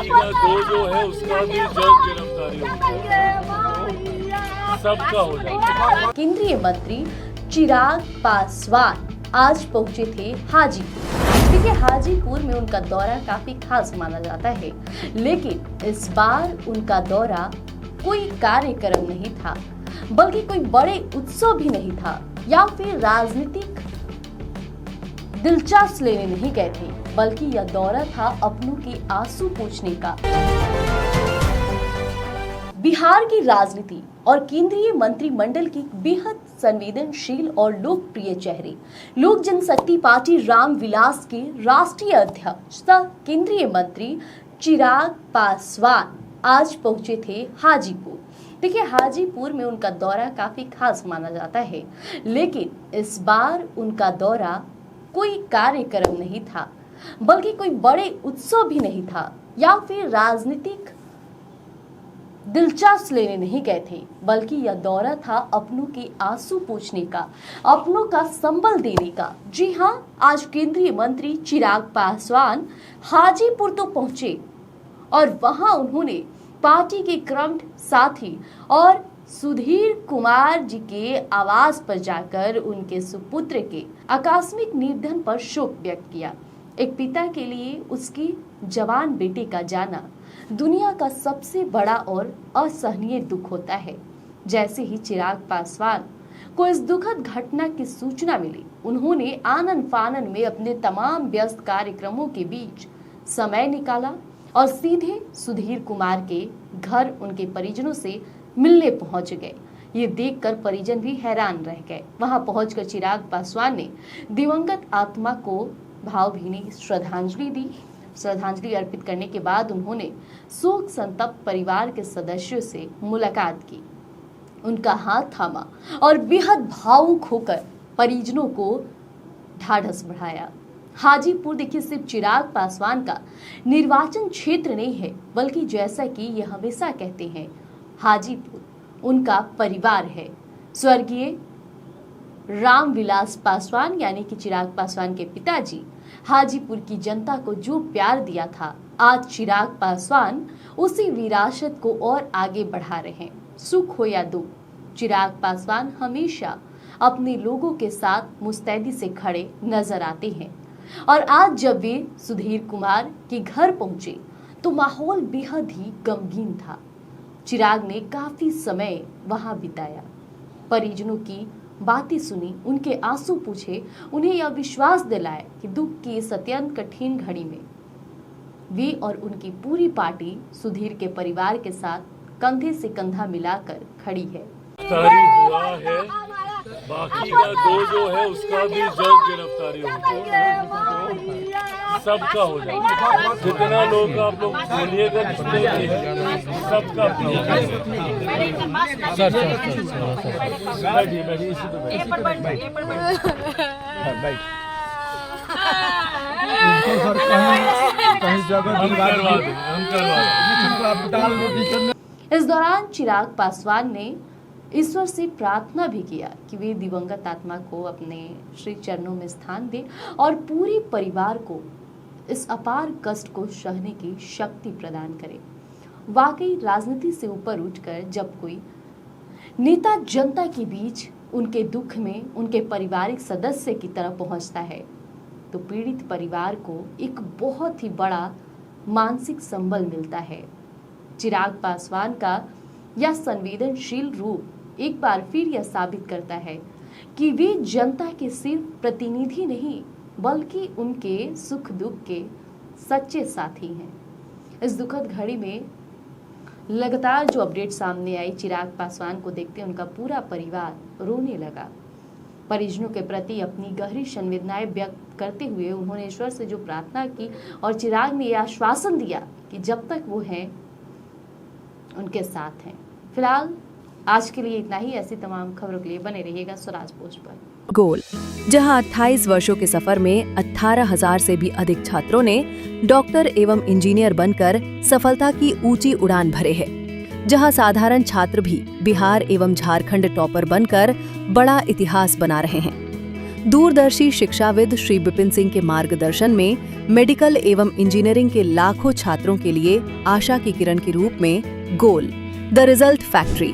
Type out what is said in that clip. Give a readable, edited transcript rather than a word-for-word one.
बाकी का दो जो है उसका भी जल्द गिरफ्तारी सबका हो जाएगा। केंद्रीय मंत्री चिराग पासवान आज पहुंचे थे हाजीपुर। देखिए, हाजीपुर में उनका दौरा काफी खास माना जाता है, लेकिन इस बार उनका दौरा कोई कार्यक्रम नहीं था, बल्कि कोई बड़े उत्सव भी नहीं था, या फिर राजनीतिक दिलचस्प लेने नहीं गए थे, बल्कि यह दौरा था अपनों के आंसू पोंछने का। बिहार की राजनीति और केंद्रीय मंत्रिमंडल की बेहद संवेदनशील और लोकप्रिय चेहरे लोक जनशक्ति पार्टी रामविलास के राष्ट्रीय अध्यक्ष तथा केंद्रीय मंत्री चिराग पासवान आज पहुंचे थे हाजीपुर। देखिए, हाजीपुर में उनका दौरा काफी खास माना जाता है, लेकिन इस बार उनका दौरा कोई कार्यक्रम नहीं था, बल्कि कोई बड़े उत्सव भी नहीं था, या फिर राजनीतिक दिलचस्प लेने नहीं गए थे, बल्कि यह दौरा था अपनों के आंसू पोंछने का, अपनों का संबल देने का। जी हां, आज केंद्रीय मंत्री चिराग पासवान हाजीपुर तो पहुंचे और वहां उन्होंने पार्टी के क्रम साथी और सुधीर कुमार जी के आवास पर जाकर उनके सुपुत्र के आकस्मिक निधन पर शोक व्यक्त किया। एक पिता के लिए उसकी जवान बेटे का जाना दुनिया का सबसे बड़ा और असहनीय दुख होता है। जैसे ही चिराग पासवान को इस दुखद घटना की सूचना मिली, उन्होंने आनन फानन में अपने तमाम व्यस्त कार्यक्रमों के बीच समय निकाला और सीधे सुधीर कुमार के घर उनके परिजनों से मिलने पहुंच गए। ये देखकर परिजन भी हैरान रह गए। वहां पहुंचकर चिराग पासवान ने दिवंगत आत्मा को भावभीनी श्रद्धांजलि दी। श्रद्धांजलि अर्पित करने के बाद उन्होंने शोक संतप्त परिवार के सदस्यों से मुलाकात की, उनका हाथ थामा और बेहद भावुक होकर परिजनों को ढाढ़स बढ़ाया। हाजीपुर देखिए सिर्फ चिराग पासवान का निर्वाचन क्षेत्र नहीं है, बल्कि जैसा कि ये हमेशा कहते हैं, हाजीपुर उनका परिवार है। स्वर्गीय रामविलास पासवान यानी कि चिराग पासवान के पिताजी हाजीपुर की जनता को जो प्यार दिया था, आज चिराग पासवान उसी विरासत को और आगे बढ़ा रहे हैं। सुख हो या दुख, चिराग पासवान हमेशा अपने लोगों के साथ मुस्तैदी से खड़े नजर आते हैं। और आज जब वे सुधीर कुमार के घर पहुंचे तो माहौल बेहद ही गमगीन था। चिराग ने काफी समय वहां बिताया, परिजनों की बातें सुनी, उनके आंसू पूछे, उन्हें यह विश्वास दिलाया कि दुख की इस अत्यंत कठिन घड़ी में वे और उनकी पूरी पार्टी सुधीर के परिवार के साथ कंधे से कंधा मिलाकर खड़ी है। हुआ है, बाकी का दो जो है उसका भी जल्द गिरफ्तारी सबका हो जाएगा। जितना लोग आप लोग बोलिएगा जितने भी है सबका बैठिए इसी इस दौरान चिराग पासवान ने ईश्वर से प्रार्थना भी किया कि वे दिवंगत आत्मा को अपने श्री चरणों में स्थान दे और पूरे परिवार को इस अपार कष्ट को सहने की शक्ति प्रदान करे। वाकई राजनीति से ऊपर उठकर जब कोई नेता जनता के बीच उनके दुख में उनके पारिवारिक सदस्य की तरह पहुंचता है, तो पीड़ित परिवार को एक बहुत ही बड़ा मानसिक संबल मिलता है। चिराग पासवान का यह संवेदनशील रूप एक बार फिर यह साबित करता है कि वे जनता के सिर्फ प्रतिनिधि नहीं, बल्कि उनके सुख दुख के सच्चे साथी हैं। इस दुखद घड़ी में लगातार जो अपडेट सामने आई, चिराग पासवान को देखते उनका पूरा परिवार रोने लगा। परिजनों के प्रति अपनी गहरी संवेदनाएं व्यक्त करते हुए उन्होंने ईश्वर से जो प्रार्थना की और चिराग ने यह आश्वासन दिया कि जब तक वो हैं उनके साथ हैं। फिलहाल आज के लिए इतना ही। ऐसी तमाम खबरों के लिए बने रहिएगा स्वराज पोस्ट पर। गोल, जहां 28 वर्षों के सफर में 18,000 से भी अधिक छात्रों ने डॉक्टर एवं इंजीनियर बनकर सफलता की ऊंची उड़ान भरे हैं, जहां साधारण छात्र भी बिहार एवं झारखंड टॉपर बनकर बड़ा इतिहास बना रहे हैं। दूरदर्शी शिक्षाविद श्री विपिन सिंह के मार्गदर्शन में मेडिकल एवं इंजीनियरिंग के लाखों छात्रों के लिए आशा की किरण के रूप में गोल द रिजल्ट फैक्ट्री